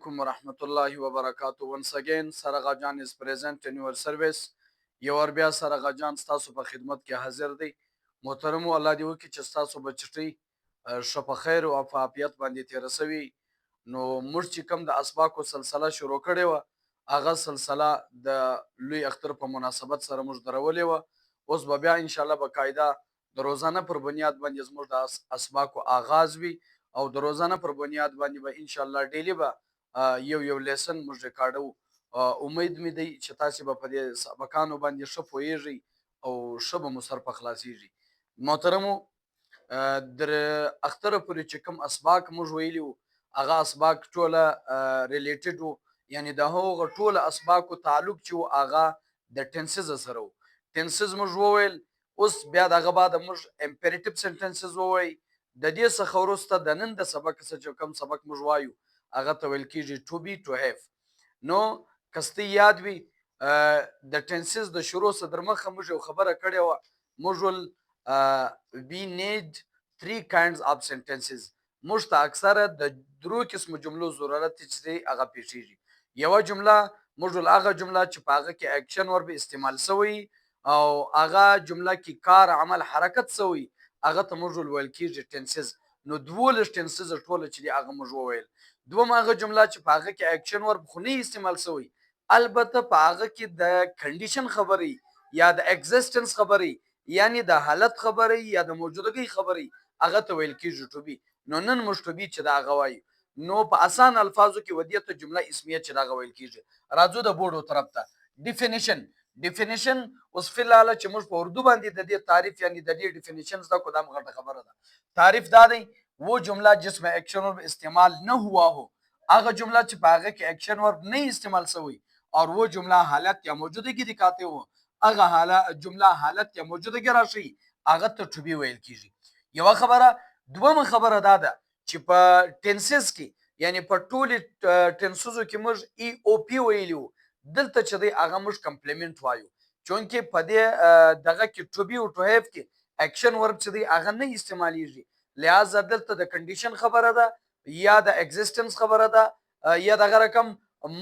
alaikum wa rahmatullahi wa barakatuh. Once again, Saraga Jan is present in your service. یو بیا سره جان ستاسو په خدمت کې حاضر دی. محترمو الله دې وکړي چې ستاسو بچټۍ ښه په خیر او په عافیت باندې تېره سوي. نو موږ چې کوم د اسباقو سلسله شروع کړې وه، هغه سلسله د لوی اختر په مناسبت سره موږ درولې وه. اوس به بیا انشاءالله باقاعده د روزانه پر بنیاد باندې زموږ د اسباقو آغاز وي او د روزانه پر بنیاد باندې به انشاءالله ډیلی به یو لیسن موږ ریکارډو. امید مې دی چې تاسې به په دې سبقانو باندې ښه پوهیږئ او ښه به مو سر په خلاصیږي. محترمو، در اختره پورې چې کوم اسباق موږ ویلي وو، هغه اسباق ټوله ریلیټډ وو، یعنې د هغو ټوله اسباقو تعلق چې و هغه د ټینسز سره و. ټینسز موږ وویل. اوس بیا د هغه بعد موږ امپیریټیو سنټنسز ووایي. د دې څخه وروسته د نن د سبق څخه چې کوم سبق موږ وایو هغه ته ویل کېږي ټو بي ټو هیف. نو که ستاسې یاد وي د ټینسز د شروع څخه در مخه موږ یو خبره کړې وه. موږ ویل وي نیډ 3 kinds of sentences. موږ ته اکثره د درو قسمو جملو ضرورت چې دی هغه پیښیږي. یوه جمله موږ ویل هغه جمله چې په هغه کې اکشن ورب استعمال سوی او هغه جمله کې کار عمل حرکت سوی، هغه ته موږ ویل کېږي ټینسز. نو 12 ټینسز ټوله چې دی هغه موږ وویل. دوم هغه جمله چې په هغه کې اکشن ورب خو نه استعمال سوی، البته په هغه کې د کنډیشن خبرې یا د اگزیسټنس خبرې یعنی د حالت خبرې یا د موجودګۍ خبرې، هغه ته ویل کېږي ټو بي. نو نن موږ ټو بي چې د هغه وایو، نو په اسان الفاظو کې ودې ته جمله اسمیه چې د هغه ویل کېږي. راځو د بورډو طرف ته. ډیفینیشن اوس فی الحال چې موږ په اردو باندې د دې تعریف یعنی د دې ډیفینیشن زده کړو، دا غټه خبره ده. تعریف دا دی वो जुमला जिसमें action verb इस्तेमाल न हुआ हो، अगर जुमला چې په هغه کې एक्शन वर्ब नहीं इस्तेमाल شوی और वो जुमला हालत या मौजूदगी दिखाते हो، هغه جمله حالت یا موجودګي راشي، هغه ته ټو بي ویل کیږي. یو خبره. دومره خبره دا ده چې په ټینسز کې یعنی په ټولو ټینسزو کې موږ ای او پی ویلو، دلته چې دی هغه موږ کمپلیمنت وایو، چونکې په دې دغه کې ټو بي او ټو هیف کې اکشن ورب چې دی هغه نه استعمالیږي. لہذا دلته د کنډیشن خبره ده یا د اگزیسټنس خبره ده یا دغه رقم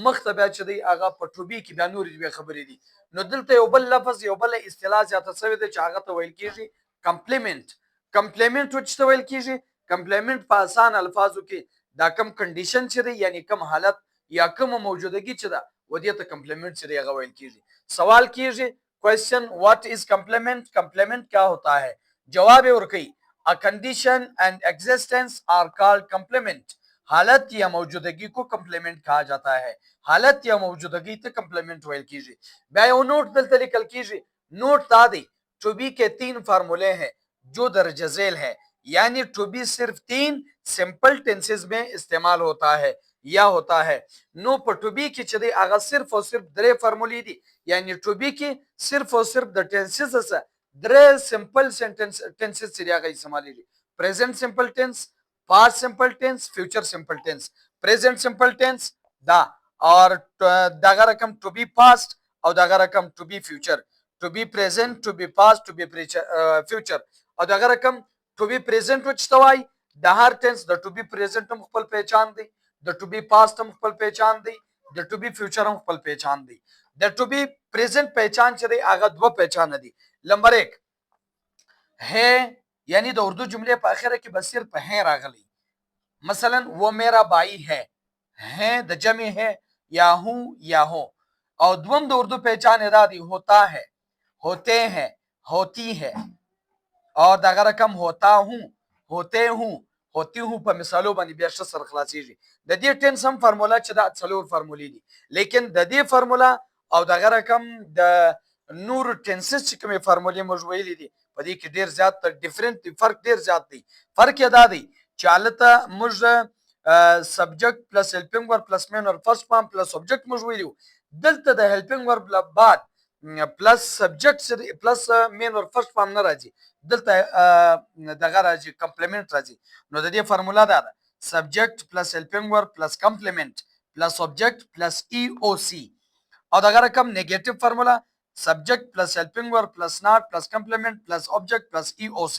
مخته بیا چې دی هغه په ټو بي کې بیا نورې دوې خبرې دي. نو دلته یو بل لفظ یو بل اصطلاح زیاته شوې ده چې هغه ته ویل کېږي کمپلیمنت. کمپلیمنت چې ته ویل کېږي کمپلیمنت په اسان الفاظو کې دا کم کنډیشن چې دی یعنی کم حالت یا کم موجودګي چې ده ودې ته complement چې دی هغه ویل کېږي. سوال کېږي question what is complement. Complement क्या होता है؟ जवाब ورکړئ A condition and existence are called complement. हालत या मौजूदगी को कम्प्लीमेंट कहा जाता है. हालत या मौजूदगी ته कम्प्लीमेंट ویل کیږي. بیا یو نوٹ دلته لیکل کیږي. نوٹ دا دی ٹو بی کے 3 فارمولے ہیں جو درج ذیل ہے، یعنی ٹو بی صرف 3 سمپل ٹینسز میں استعمال ہوتا ہے یا ہوتا ہے. نو په ټو بی کې چې دی هغه صرف او صرف 3 فارمولې دي، یعنی ټو بی کې صرف او صرف د ټینسز سره 3 سمپل ټینسز چې هغه استعمالېږي. پریزنٹ سمپل ټینس، past simple tense, future simple tense. present simple tense دا اور دغه رقم to be past او دغه رقم to be future. to be present, to be past, to be future. او دغه رقم to be present وچتوای د هر tense د to be present هم خپل پہچان دی، د to be past هم خپل پہچان دی، د to be future هم خپل پہچان دی. د to be present پہچان چې دی هغه دوه پہچان دي. نمبر 1 ہے یعنی د اردو جملے په اخره کې بس صرف ہے راغلی. مثلا وہ میرا بھائی ہے د جمع ہے یا ہوں یا ہو. او دوم د اردو پہچان ادا دی ہوتا ہے، ہوتے ہیں، ہوتی ہے اور دغه رقم ہوتا ہوں، ہوتے ہوں، ہوتی ہوں په مثالو باندې بیا ښه سر خلاصیږي. د دې ټینس هم فارمولا چې دا 4 فارمولې دي، لیکن د دې فارمولا او دغه رقم د نور ټینسز چې کومې فارمولې موږ ویلې دي په دې کې ډیر زیات ډیفرنٹ فرق ډیر زیات دی. فرق یې دا دی چې حالته موږ سبجیکټ پلس هیلپینګ ورب پلس مین ورب فرست فارم پلس سبجیکټ موږ ویلو. دلته د هیلپینګ ورب بعد پلس سبجیکټ پلس مین ورب فرست فارم نه راځي، دلته دغه راځي کمپلیمنٹ راځي. نو د دې فارمولا دا ده سبجیکټ پلس هیلپینګ ورب پلس کمپلیمنٹ پلس سبجیکټ پلس ای او سی. او دغه رقم نیگیټیو فارمولا subject plus helping verb plus not plus complement plus object plus EOC.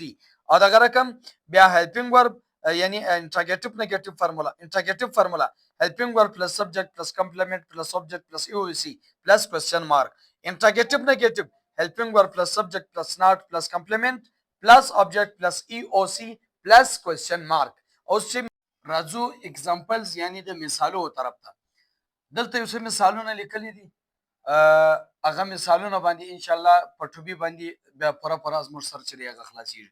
او دغه رقم بیا helping verb یعنی interrogative negative formula. interrogative formula helping verb plus subject plus complement plus object plus EOC plus question mark. Interrogative negative helping verb plus subject plus not plus complement plus object plus EOC plus question mark. اوس راځو examples یعنی د مثالو طرف ته. دلته یو څه مثالونه لیکلي دي، هغه مثالونه باندې ان شاء الله په ټوبي باندې بیا پوره پوره زموږ سر چې هغه خلاصیږي.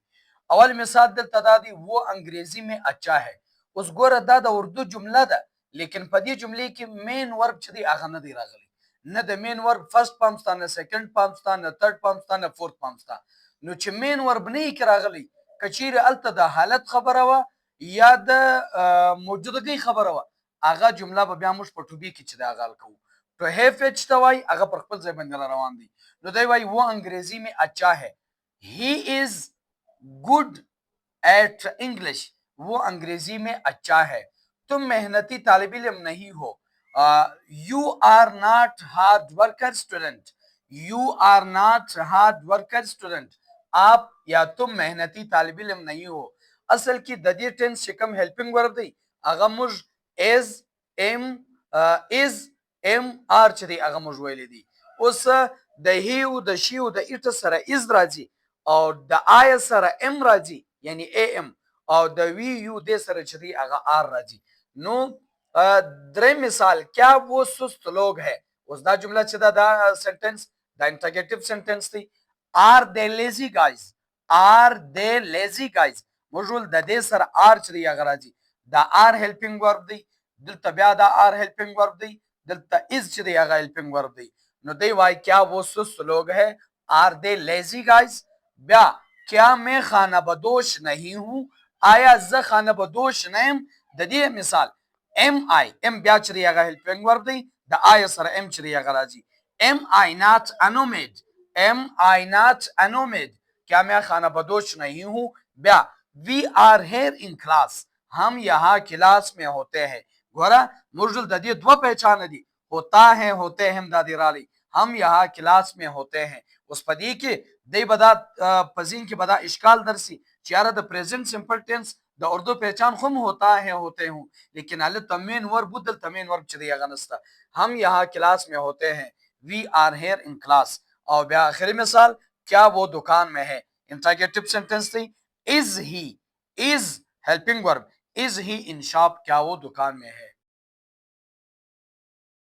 اول مثال دلته دا دی वो अंग्रेजी में अच्छा है. اوس ګوره دا د اردو جمله ده لیکن په دې جملې کې مین ورب چې دی هغه نه دی راغلی، نه د مین ورب فرست پام ستا، نه سیکنډ پام ستا، نه تھرد پام ستا، نه فورث پام ستا. نو چې مین ورب نه یې راغلی که چیرې هلته د حالت خبره وه یا د موجودګۍ خبره وه هغه جمله به بیا موږ په ټوبي کې چې دی هغه حل کوو. تو هیف چې ته وایي هغه پر خپل ځای باندې روان دی. نو دی وایي वो अंग्रेजी में अच्छा है. he is good at English. वो अंग्रेजी में अच्छा है. तुम मेहनती तालिब इल्म नहीं हो. You are not hard worker student. You are not hard worker student. आप या तुम मेहनती तालिब इल्म नहीं हो. اصل کې د دې ټینس چې کوم هیلپینګ ورب دی هغه موږ is am are چې دی هغه موږ ویلې دي. اوس د هی او د شی او د ایټ سره از راځي او د آی سره ام راځي یعنی am او د وی یو د سره چې دی هغه آر راځي. نو درې مثال کیا وہ سست لوگ ہے. اوس دا جمله چې دا سنټنس دا انټرګیټیو سنټنس دی. are they lazy guys. are they lazy guys. موږ د دې سره آر چې دی هغه راځي دا آر هیلپینګ ورب دی، دلته بیا دا آر هیلپینګ ورب دی، دلته از چې دی هغه هیلپینګ ورب دی. نو دی وای کیا وہ سست لوگ ہے. آر دے لیزی گائز. بیا کیا میں خانہ بدوش نہیں ہوں. آیا زه خانہ بدوش نه یم. د دې مثال ام آی ام بیا چې دی هغه هیلپینګ ورب دی د آی سره ام چې دی هغه راځي. ام آی ناٹ انومید. ام آی ناٹ انومید. کیا میں خانہ بدوش نہیں ہوں. بیا we are here in class. हम यहाँ क्लास में होते हैं. ګوره موږ د دې دوه پہچانه دي होता है होते هم دا دی رالی हम यहाँ क्लास में होते हैं. اوس په دې کې دی بدا پزین کې بدا اشکال درسي چې یاره د پریزنٹ سمپل ټینس د اردو پہچان خو होता है होते हूँ لیکن ال تمین ورب بدل تمین ورب چې دی هغه نسته. हम यहाँ क्लास में होते हैं. we are here in class. او بیا اخري مثال क्या वो दुकान में है. انټرګیټیو سنټنس دی. is he is helping verb. is he in shop. क्या वो दुकान में है.